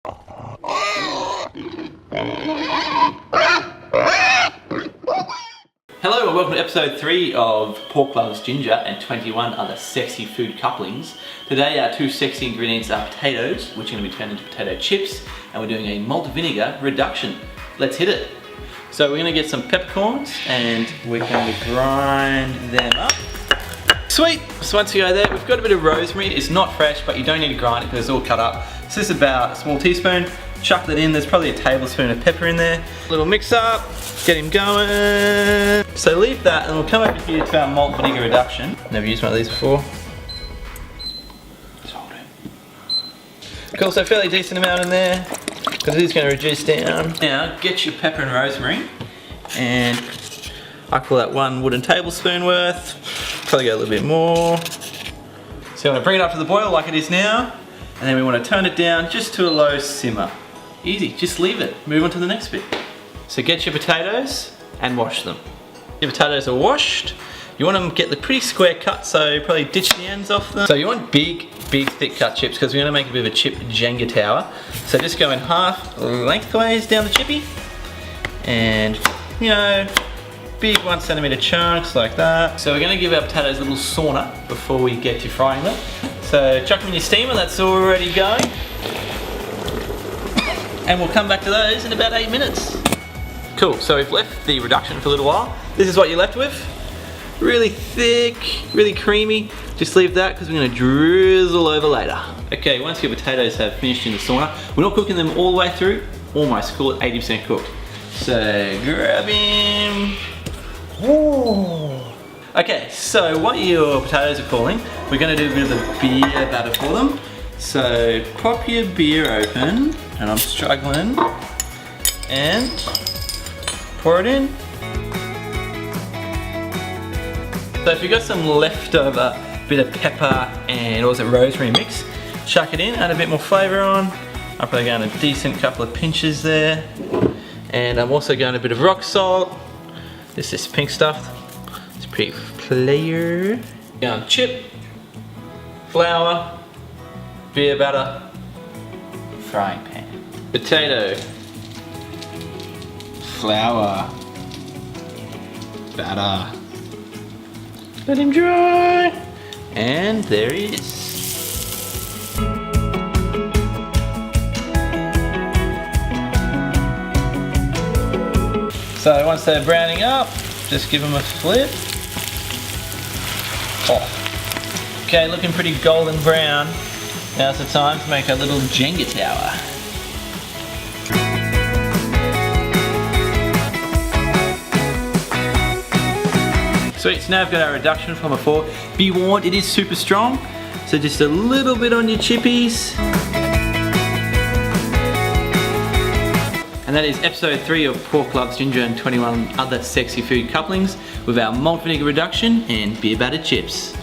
Hello and welcome to episode 3 of Pork Loves Ginger and 21 other sexy food couplings. Today our two sexy ingredients are potatoes, which are going to be turned into potato chips, and we're doing a malt vinegar reduction. Let's hit it. So we're going to get some peppercorns and we're going to grind them up. Sweet! So once you go there, we've got a bit of rosemary. It's not fresh, but you don't need to grind it because it's all cut up. So this is about a small teaspoon. Chuck that in, there's probably a tablespoon of pepper in there. Little mix up, get him going. So leave that and we'll come over here to our malt vinegar reduction. Never used one of these before. Just hold it. Cool, so fairly decent amount in there because it is going to reduce down. Now get your pepper and rosemary, and I call that 1 wooden tablespoon worth. Probably go a little bit more. So you want to bring it up to the boil like it is now, and then we want to turn it down just to a low simmer. Easy, just leave it. Move on to the next bit. So get your potatoes and wash them. Your potatoes are washed. You want them to get the pretty square cut, so probably ditch the ends off them. So you want big thick cut chips because we're going to make a bit of a chip Jenga tower. So just go in half lengthways down the chippy, and you know, big 1 centimeter chunks like that. So we're going to give our potatoes a little sauna before we get to frying them. So chuck them in your steamer, that's already going. And we'll come back to those in about 8 minutes. Cool, so we've left the reduction for a little while. This is what you're left with. Really thick, really creamy. Just leave that because we're going to drizzle over later. Okay, once your potatoes have finished in the sauna, we're not cooking them all the way through, almost, call it 80% cooked. So grab him. Ooh. Okay, so what your potatoes are calling, we're going to do a bit of a beer batter for them. So pop your beer open, and I'm struggling, and pour it in. So if you've got some leftover bit of pepper and also rosemary mix, chuck it in, add a bit more flavour on. I'm probably going a decent couple of pinches there. And I'm also going a bit of rock salt. This is pink stuff. It's pretty clear. Going chip, flour, beer batter, frying pan. Potato, flour, batter. Let him dry. And there he is. So once they're browning up, just give them a flip. Oh. Okay, looking pretty golden brown. Now's the time to make a little Jenga tower. Sweet, so now I've got our reduction from before. Be warned, it is super strong, so just a little bit on your chippies. And that is episode 3 of Pork Loves Ginger and 21 other sexy food couplings with our malt vinegar reduction and beer battered chips.